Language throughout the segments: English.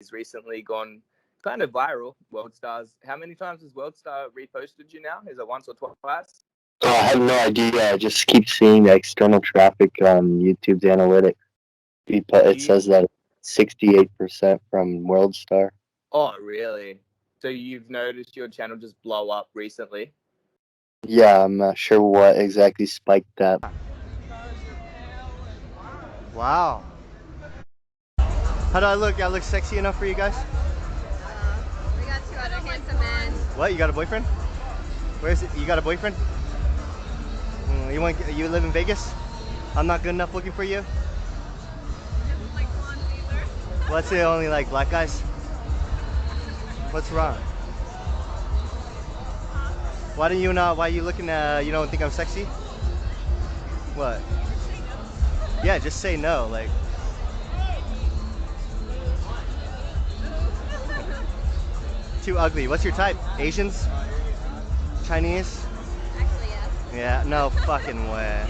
He's recently gone kind of viral. World Stars. How many times has World Star reposted you now? Is it once or twice? Oh, I have no idea. I just keep seeing the external traffic on YouTube's analytics. It You says that 68% from World Star. Oh, really? So you've noticed your channel just blow up recently? Yeah, I'm not sure what exactly spiked that. Wow. How do I look? I look sexy enough for you guys? We got two other handsome men. What? You got a boyfriend? Where is it? You got a boyfriend? You live in Vegas? I'm not good enough looking for you? Like blonde Caesar. What's it? Only like black guys? What's wrong? Why do you not? Why are you looking at? You don't think I'm sexy? What? Yeah, just say no. Like. Too ugly. What's your type? Asians? Chinese? Actually, yes. Yeah, no fucking way.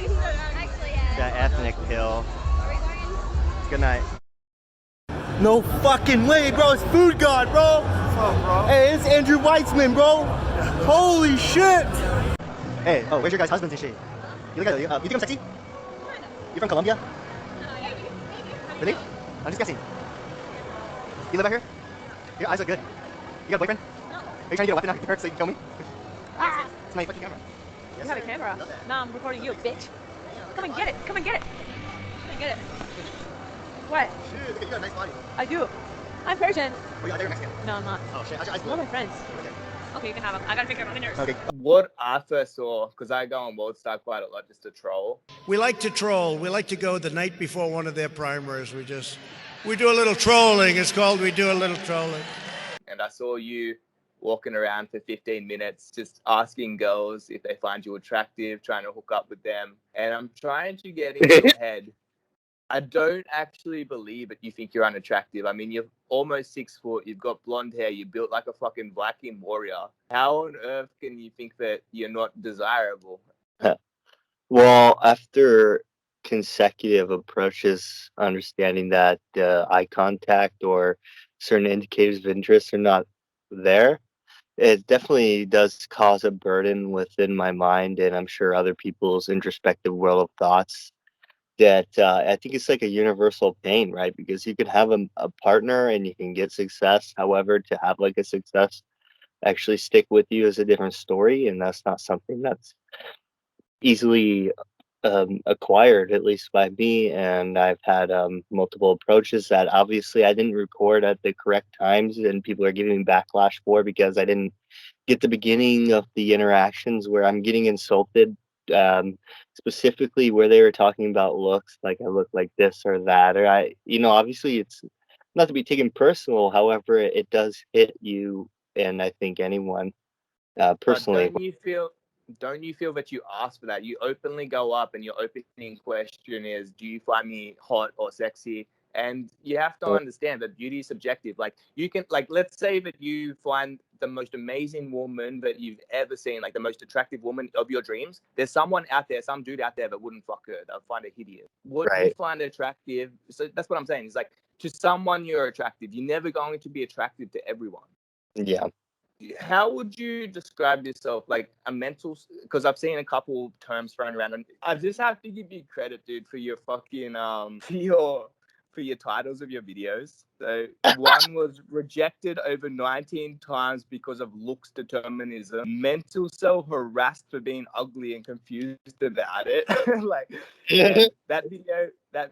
Actually, yes. That ethnic pill. Are we going? Good night. No fucking way, bro. It's Food God, bro. What's up, bro? Hey, it's Andrew Weitzman, bro. Holy shit. Hey, oh, where's your guys' husbands and shit? You think I'm sexy? You from Colombia? Really? I'm just guessing. You live out here? Your eyes look good. You got a boyfriend? No. Are you trying to get a weapon out here so you can kill me? Ah! It's my fucking camera. You have a camera? No, I'm recording you, bitch. Come and get it. Come and get it. Come and get it. What? Shit, look at you, got a nice body. I do. I'm Persian. Oh, you're Mexican. No, I'm not. Oh shit, I One of my friends. Okay, you can have them. I gotta pick up winners. Okay. What I first saw, because I go on World Star quite a lot just to troll. We like to troll. We like to go the night before one of their primaries. We do a little trolling. It's called we do a little trolling. And I saw you walking around for 15 minutes just asking girls if they find you attractive, trying to hook up with them. And I'm trying to get in your head. I don't actually believe it. You think you're unattractive. I mean, you're almost 6 foot. You've got blonde hair. You're built like a fucking Viking warrior. How on earth can you think that you're not desirable? Well, after consecutive approaches, understanding that eye contact or certain indicators of interest are not there, it definitely does cause a burden within my mind, and I'm sure other people's introspective world of thoughts. That I think it's like a universal pain, right? Because you can have a partner and you can get success. However, to have like a success actually stick with you is a different story, and that's not something that's easily acquired, at least by me. And I've had multiple approaches that obviously I didn't record at the correct times, and people are giving me backlash for because I didn't get the beginning of the interactions where I'm getting insulted. Specifically where they were talking about looks, like I look like this or that, or obviously it's not to be taken personal. However, it does hit you, and I think anyone But personally. don't you feel that you ask for that? You openly go up and your opening question is, do you find me hot or sexy? And you have to understand that beauty is subjective. Like you can, like, let's say that you find the most amazing woman that you've ever seen, like the most attractive woman of your dreams. There's someone out there, some dude out there that wouldn't fuck her. They'll find her hideous. What you Right. find attractive, so that's what I'm saying. It's like to someone you're attractive. You're never going to be attractive to everyone. Yeah. How would you describe yourself? Like a mental, because I've seen a couple terms thrown around, and I just have to give you credit, dude, for your fucking for your titles of your videos. So one was rejected over 19 times because of looks determinism. Mental cell harassed for being ugly and confused about it. Like, and that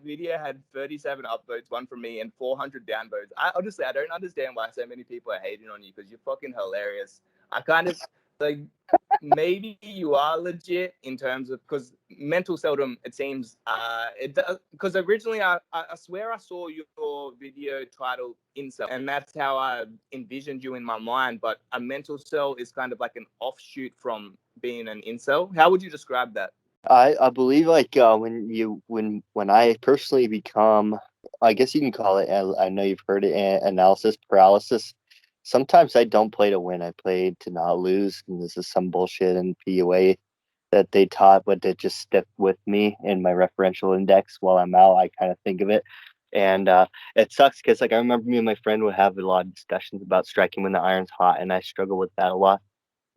video had 37 upvotes, one from me, and 400 downvotes. I don't understand why so many people are hating on you, because you're fucking hilarious. I kind of like, maybe you are legit in terms of, because mental seldom, it seems because originally I swear I saw your video titled Incel, and that's how I envisioned you in my mind. But a mental cell is kind of like an offshoot from being an incel. How would you describe that? I believe like when I personally become, I guess you can call it, I know you've heard it, analysis paralysis. Sometimes I don't play to win. I play to not lose. And this is some bullshit in PUA that they taught, but it just stuck with me in my referential index while I'm out. I kind of think of it. And it sucks because like I remember me and my friend would have a lot of discussions about striking when the iron's hot, and I struggle with that a lot.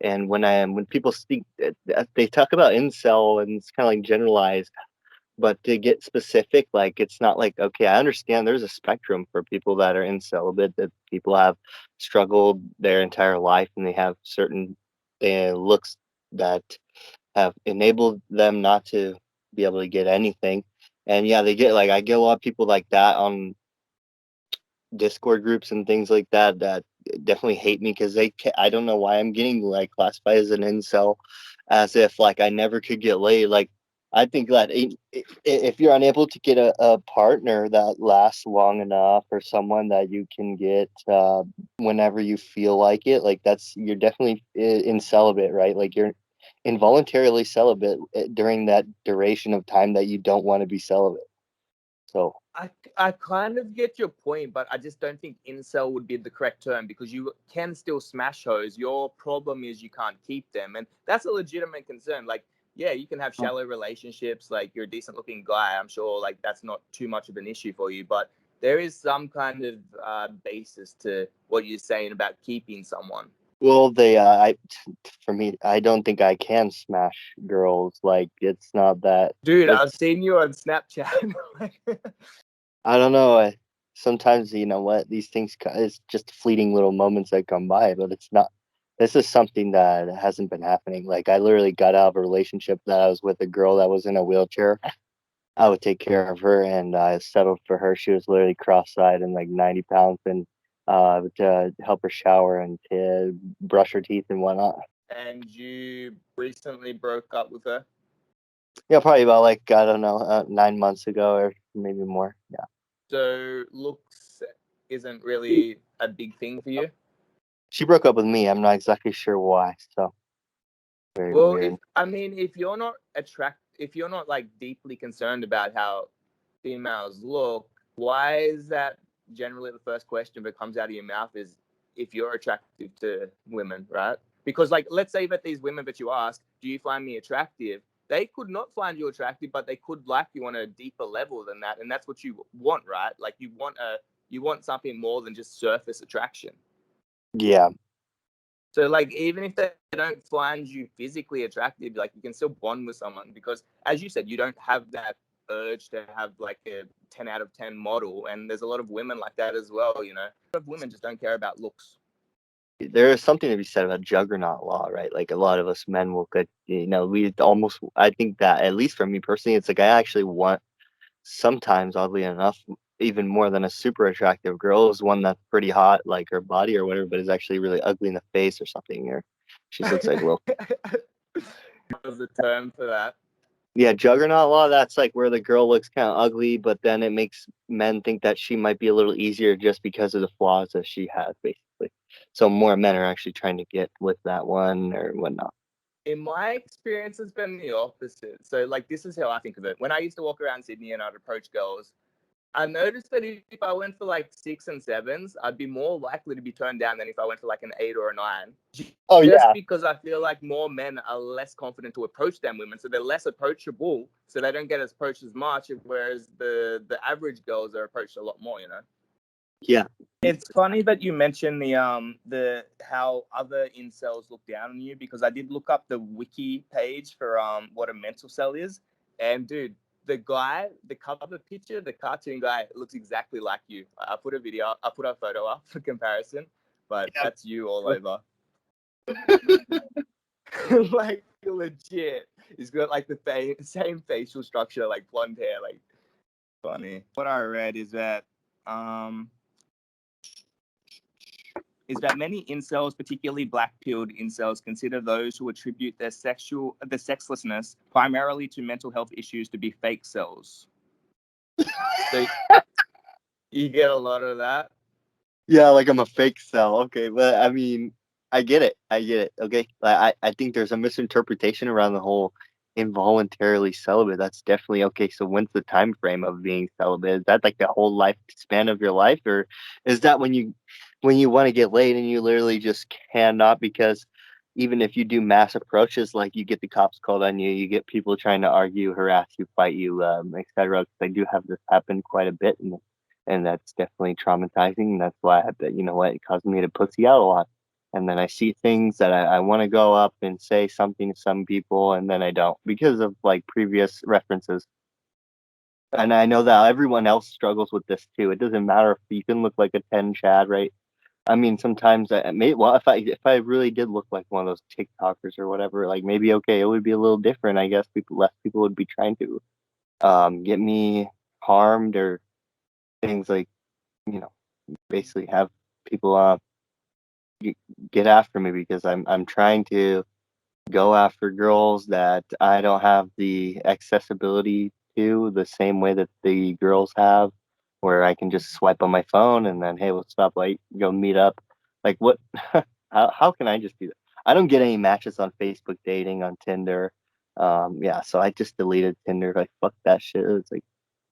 And when people speak, they talk about incel, and it's kind of like generalized. But to get specific, like it's not like, okay, I understand there's a spectrum for people that are in celibate, that people have struggled their entire life and they have certain looks that have enabled them not to be able to get anything. And yeah, they get like, I get a lot of people like that on Discord groups and things like that that definitely hate me because I don't know why I'm getting like classified as an incel, as if like I never could get laid. Like I think that if you're unable to get a partner that lasts long enough, or someone that you can get whenever you feel like it, like you're definitely in celibate, right? Like you're involuntarily celibate during that duration of time that you don't want to be celibate. So I kind of get your point, but I just don't think incel would be the correct term, because you can still smash hoes. Your problem is you can't keep them, and that's a legitimate concern. Like, yeah, you can have shallow relationships. Like, you're a decent looking guy. I'm sure like that's not too much of an issue for you, but there is some kind of basis to what you're saying about keeping someone. well, for me, I don't think I can smash girls. Like, it's not that. Dude, I've seen you on Snapchat. I don't know. Sometimes, you know what, these things, it's just fleeting little moments that come by, but it's not. This is something that hasn't been happening. Like, I literally got out of a relationship that I was with a girl that was in a wheelchair. I would take care of her, and I settled for her. She was literally cross-eyed and like 90 pounds, and to help her shower and to brush her teeth and whatnot. And you recently broke up with her? Yeah, probably about like, I don't know, 9 months ago or maybe more. Yeah. So looks isn't really a big thing for you? She broke up with me. I'm not exactly sure why. So very Well, weird. if you're not if you're not like deeply concerned about how females look, why is that generally the first question that comes out of your mouth is if you're attractive to women, right? Because like, let's say that these women that you ask, do you find me attractive? They could not find you attractive, but they could like you on a deeper level than that, and that's what you want, right? Like you want something more than just surface attraction. Yeah. So like, even if they don't find you physically attractive, like you can still bond with someone, because as you said, you don't have that urge to have like a 10 out of 10 model, and there's a lot of women like that as well, you know. A lot of women just don't care about looks. There is something to be said about juggernaut law, right? Like a lot of us men will get, I think that, at least for me personally, it's like I actually want, sometimes oddly enough, even more than a super attractive girl, is one that's pretty hot, like her body or whatever, but is actually really ugly in the face or something, or she just looks like, well, There's a term for that. yeah, juggernaut law, that's like where the girl looks kind of ugly, but then it makes men think that she might be a little easier just because of the flaws that she has, basically. So more men are actually trying to get with that one or whatnot. In my experience, it's been the opposite. So like, this is how I think of it. When I used to walk around Sydney and I'd approach girls, I noticed that if I went for like 6 and 7s, I'd be more likely to be turned down than if I went for like an 8 or a 9. Oh, Just yeah. because I feel like more men are less confident to approach them women, so they're less approachable, so they don't get approached as much. Whereas the average girls are approached a lot more, you know. Yeah. It's funny that you mentioned the how other incels look down on you, because I did look up the wiki page for what a mental cell is, and dude, the guy, the cover picture, the cartoon guy looks exactly like you. I put a photo up for comparison, but Yeah. that's you all over. Like legit, he's got like the same facial structure, like blonde hair, like funny. What I read is that many incels, particularly black-pilled incels, consider those who attribute their sexlessness primarily to mental health issues to be fake cells. So you get a lot of that. Yeah, like I'm a fake cell. Okay, but I mean, I get it. Okay, like I think there's a misinterpretation around the whole involuntarily celibate. That's definitely okay. So when's the time frame of being celibate? Is that like the whole lifespan of your life, or is that when you want to get laid and you literally just cannot, because even if you do mass approaches, like you get the cops called on you, you get people trying to argue, harass you, fight you, etc. I do have this happen quite a bit in and that's definitely traumatizing. And that's why I bet, you know what, it caused me to pussy out a lot. And then I see things that I want to go up and say something to some people, and then I don't because of like previous references. And I know that everyone else struggles with this too. It doesn't matter if you can look like a 10 Chad, right? I mean, sometimes I may well if I really did look like one of those TikTokers or whatever, like maybe okay, it would be a little different. I guess less people would be trying to get me harmed or things like, you know, basically have people get after me because I'm trying to go after girls that I don't have the accessibility to the same way that the girls have, where I can just swipe on my phone and then, hey, what's up? Like, go meet up. Like, what? How can I just do that? I don't get any matches on Facebook dating, on Tinder. Yeah, so I just deleted Tinder. Like, fuck that shit. It was like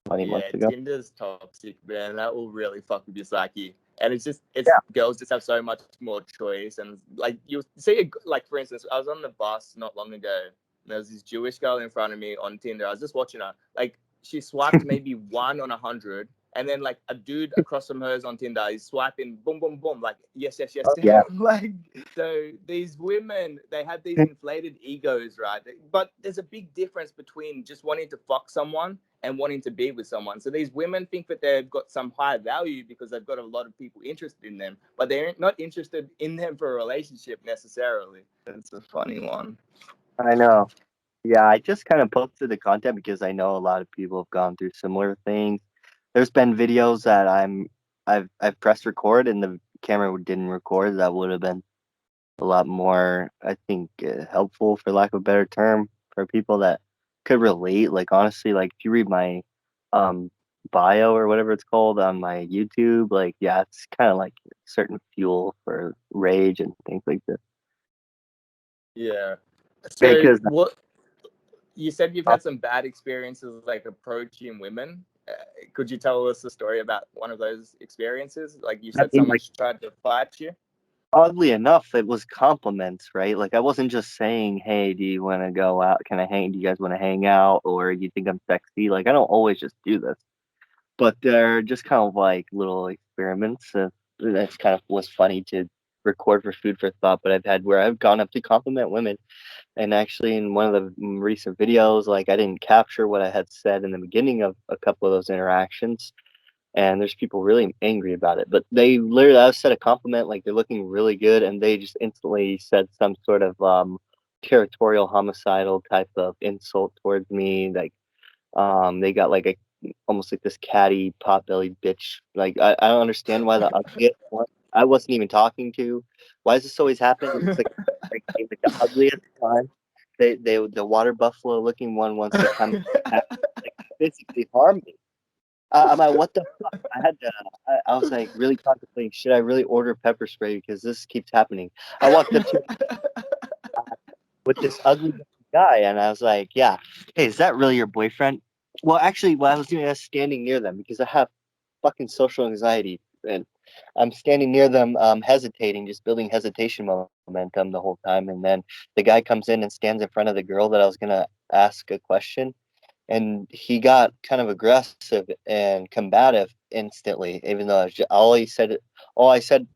20 Yeah, months ago. Tinder's toxic, man. That will really fuck with your psyche. And it's Yeah. girls just have so much more choice. And like you see, like for instance, I was on the bus not long ago. And there was this Jewish girl in front of me on Tinder. I was just watching her. Like she swiped maybe 1 on 100, and then like a dude across from hers on Tinder is swiping boom, boom, boom, like yes, yes, yes. Oh, yeah. Like so, these women they have these inflated egos, right? But there's a big difference between just wanting to fuck someone and wanting to be with someone. So these women think that they've got some high value because they've got a lot of people interested in them, but they're not interested in them for a relationship necessarily. It's a funny one. I know. Yeah, I just kind of posted the content because I know a lot of people have gone through similar things. There's been videos that I've pressed record and the camera didn't record. That would have been a lot more, I think, helpful, for lack of a better term, for people that could relate. Like honestly, like if you read my um bio or whatever it's called on my YouTube, like yeah, it's kind of like certain fuel for rage and things like this. Yeah. So Because what you said you've had some bad experiences like approaching women. Could you tell us a story about one of those experiences? Like you I said, mean, someone like tried to fight you. oddly enough, it was compliments, right? Like I wasn't just saying, "Hey, do you want to go out? Can I hang? Do you guys want to hang out?" Or you think I'm sexy? Like I don't always just do this, but they're just kind of like little experiments. That's kind of was funny to record for food for thought. But I've had where I've gone up to compliment women, and actually in one of the recent videos, like I didn't capture what I had said in the beginning of a couple of those interactions, and there's people really angry about it. But they literally, I said a compliment, like they're looking really good, and they just instantly said some sort of territorial, homicidal type of insult towards me. Like they got like a almost like this catty pot-bellied bitch. Like I don't understand why the ugliest one I wasn't even talking to. Why does this always happen? It's like the ugliest one. The water buffalo looking one wants to come back, like physically harm me. I'm like, what the fuck? I had to. I was like really contemplating. Should I really order pepper spray because this keeps happening? I walked up to with this ugly guy, and I was like, "Yeah, hey, is that really your boyfriend?" Well, actually, what I was doing, I was standing near them because I have fucking social anxiety, and I'm standing near them, hesitating, just building hesitation momentum the whole time. And then the guy comes in and stands in front of the girl that I was gonna ask a question, and he got kind of aggressive and combative instantly, even though all I said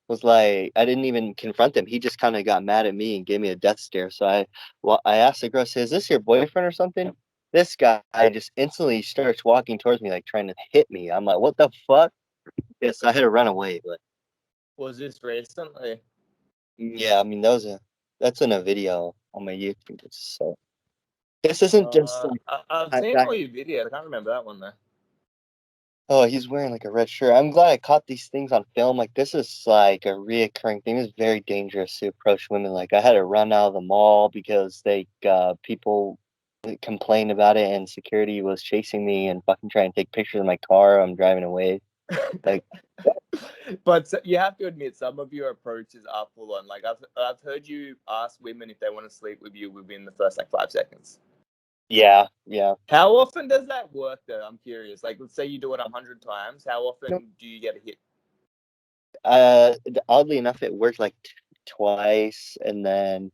was like I didn't even confront him. He just kind of got mad at me and gave me a death stare. So I asked the girl, "Is this your boyfriend or something?" This guy just instantly starts walking towards me, like trying to hit me. I'm like, "What the fuck?" Yes, I had to run away, but Was this recently? yeah, I mean that's in a video on my YouTube. So this isn't just like I've I, seen I all your videos. I can't remember that one though. oh, he's wearing like a red shirt. I'm glad I caught these things on film. Like this is like a reoccurring thing. It's very dangerous to approach women. Like I had to run out of the mall because people complained about it, and security was chasing me and fucking trying to take pictures of my car. I'm driving away. Like But you have to admit, some of your approaches are full on. Like I've heard you ask women if they want to sleep with you within the first like 5 seconds. yeah, yeah. How often does that work though? I'm curious. Like let's say you do it 100 times. How often do you get a hit? Oddly enough, it worked like twice, and then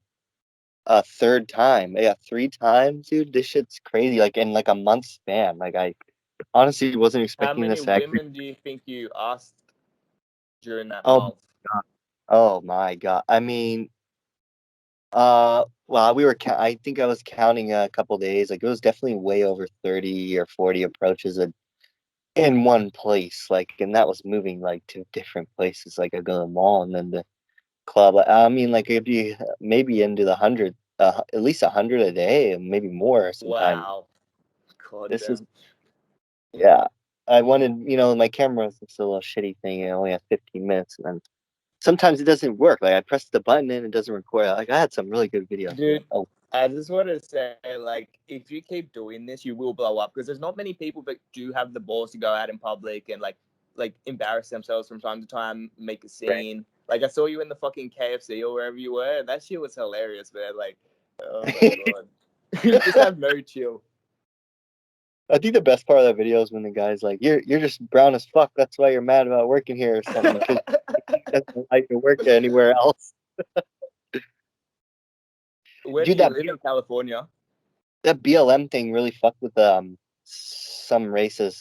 a third time. Yeah, 3 times, dude. This shit's crazy. Like in like a month span. Like honestly wasn't How expecting many this. Actually, women do you think you asked during that oh, month? oh my god. I mean, well, I think I was counting a couple days. Like it was definitely way over 30 or 40 approaches in one place. Like, and that was moving like to different places. Like I go to the mall and then the club. I mean, like it'd be maybe into the hundred, at least 100 a day, and maybe more sometimes. Wow. God This is damn. yeah. I wanted, my camera was just a little shitty thing. It only has 15 minutes, and then sometimes it doesn't work. Like I press the button and it doesn't record. Like I had some really good videos. Dude, Oh, I just want to say, like, if you keep doing this, you will blow up because there's not many people that do have the balls to go out in public and like embarrass themselves from time to time, make a scene. Like I saw you in the fucking KFC or wherever you were. That shit was hilarious, man. Like, oh my god, you just have no chill. I think the best part of that video is when the guy's like, "You're just brown as fuck. That's why you're mad about working here or something." Because doesn't like to work anywhere else. Where do Dude, you live in California? that BLM thing really fucked with some races.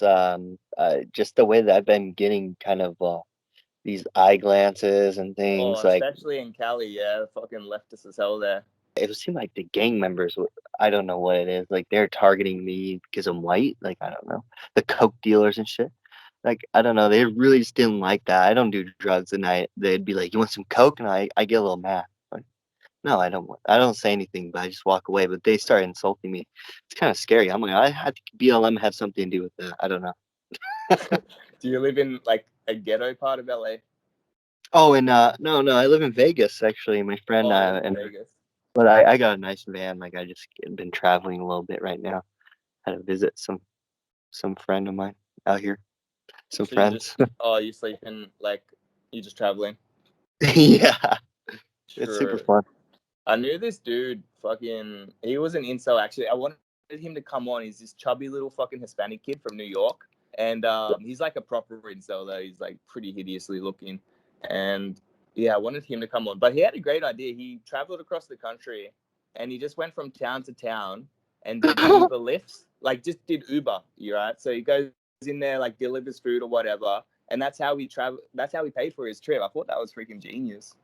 Just the way that I've been getting kind of these eye glances and Oh, things. Like especially in Cali, yeah, fucking leftists as hell there. it would seem like the gang members. I don't know what it is. Like they're targeting me because I'm white. Like I don't know, the coke dealers and shit. Like I don't know, they really just didn't like that. I don't do drugs, and they'd be like, "You want some coke?" And I get a little mad. Like, no, I don't. I don't say anything, but I just walk away. But they start insulting me. It's kind of scary. I'm like, I think BLM had something to do with that. I don't know. Do you live in like a ghetto part of LA? Oh, and no, I live in Vegas actually. My friend Oh, in and Vegas. but I got a nice van. Like I just been traveling a little bit right now. Had to visit some friend of mine out here. Some So you friends. just you sleep in like you just traveling. Yeah, it's super True. fun. I knew this dude. Fucking, he was an incel. Actually, I wanted him to come on. He's this chubby little fucking Hispanic kid from New York, and he's like a proper incel though. He's like pretty hideously looking, and yeah, I wanted him to come on. But he had a great idea. He traveled across the country, and he just went from town to town and did Uber lifts. Like just did Uber. You right? So he goes in there, like delivers food or whatever, and that's how he travel. That's how he paid for his trip. I thought that was freaking genius.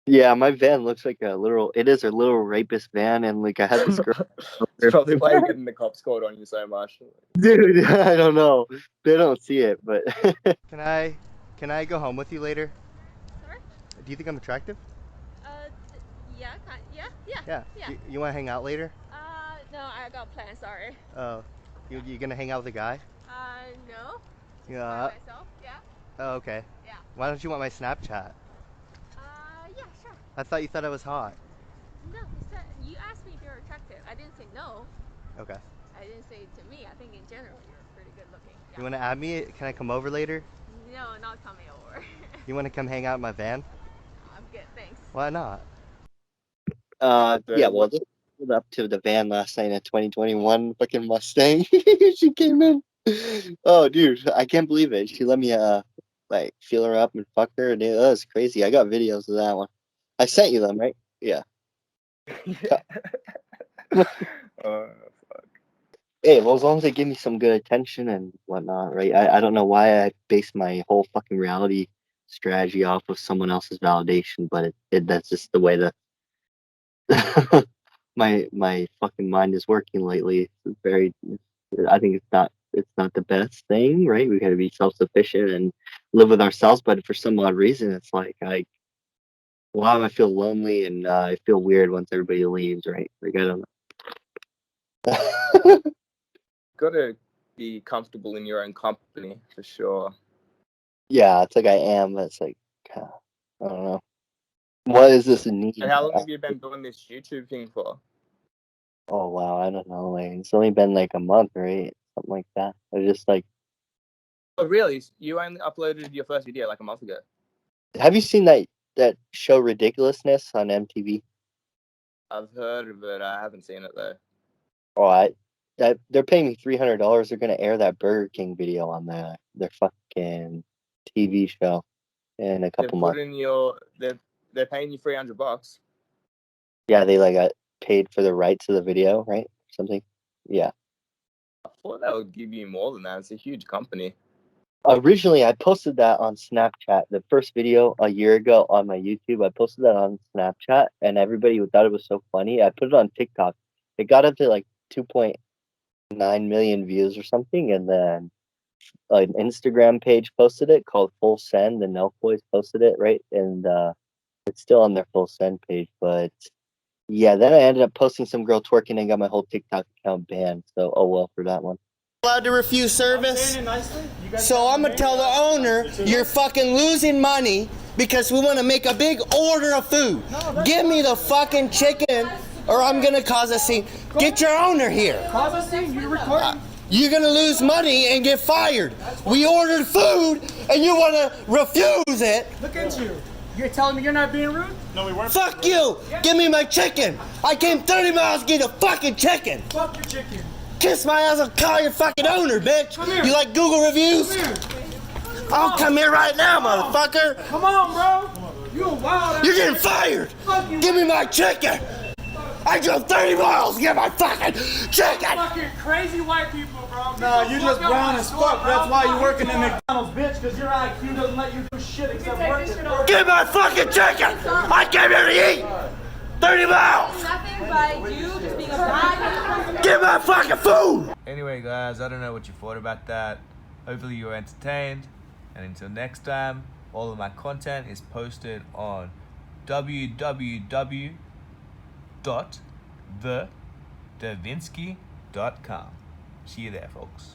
Yeah, my van looks like it is a little rapist van, and like I had this girl. It's probably why you're getting the cops called on you so much. Dude, I don't know. They don't see it, but Can I go home with you later? Sorry? Do you think I'm attractive? Yeah, yeah. Yeah. You want to hang out later? No, I got plans. Sorry. Oh, you gonna hang out with a guy? No. Yeah. Myself. Yeah. Oh, okay. Yeah. Why don't you want my Snapchat? Yeah, sure. I thought you thought I was hot. No, you asked me if you're attractive. I didn't say no. Okay. I didn't say to me. I think in general you're pretty good looking. Yeah. You want to add me? Can I come over later? No, not coming over. You want to come hang out in my van? I'm good, thanks. Why not? yeah. Well, just pulled up to the van last night at 2021 fucking Mustang. She came in. Oh, dude, I can't believe it. She let me like feel her up and fuck her, and that was crazy. I got videos of that one. I sent you them, right? Yeah. uh, Hey, well, as long as they give me some good attention and whatnot, right? I don't know why I base my whole fucking reality strategy off of someone else's validation, but that's just the way that my fucking mind is working lately. It's very, I think it's not the best thing, right? We got to be self sufficient and live with ourselves, but for some odd reason, it's like I feel lonely and I feel weird once everybody leaves, right? Like I don't know. gotta be comfortable in your own company for sure. Yeah, it's like I am, but it's like I don't know. What is this need? And how long have you been doing this YouTube thing for? Oh wow, I don't know. Like it's only been like a month, right? Something like that. I just like. Oh, really? You only uploaded your first video like a month ago? Have you seen that show Ridiculousness on MTV? I've heard of it. I haven't seen it though. Oh, that they're paying me $300. They're gonna air that Burger King video on their fucking TV show in a They're couple months. they're paying you $300. Yeah, they like got paid for the rights of the video, right? Something. Yeah. thought that would give you more than that. It's a huge company. Originally, I posted that on Snapchat. The first video a year ago on my YouTube, I posted that on Snapchat, and everybody thought it was so funny. I put it on TikTok. It got up to like 2.9 million views or something, and then an Instagram page posted it called Full Send. The Nelk Boys posted it, right? And it's still on their Full Send page. But yeah, then I ended up posting some girl twerking and got my whole TikTok account banned. So oh well for that one. Allowed to refuse service, so I'm gonna tell the owner you're fucking losing money because we want to make a big order of food. Give me the fucking chicken or I'm gonna cause a scene. Get your owner here. Cause a scene? You're recording? You're gonna lose money and get fired. We ordered food and you wanna refuse it. Look at you. You're telling me you're not being rude? No, we weren't. Fuck you. Give me my chicken. I came 30 miles to get a fucking chicken. Fuck your chicken. Kiss my ass and call your fucking owner, bitch. Come here. You like Google reviews? Come here. I'll come here right now, motherfucker. Come on, bro. You a wild ass. You're getting fired. Fuck you. Give me my chicken. I drove 30 miles to get my fucking chicken. Fucking crazy white people, bro. Nah, you just brown as fuck. That's why you working in the. McDonald's, bitch, because your IQ doesn't let you do shit except work. Give me my fucking chicken. I came here to eat. 30 miles. Nothing but you just being a bad. Give my fucking food. Anyway, guys, I don't know what you thought about that. Hopefully you were entertained. And until next time, all of my content is posted on www.thedavinsky.com. See you there, folks.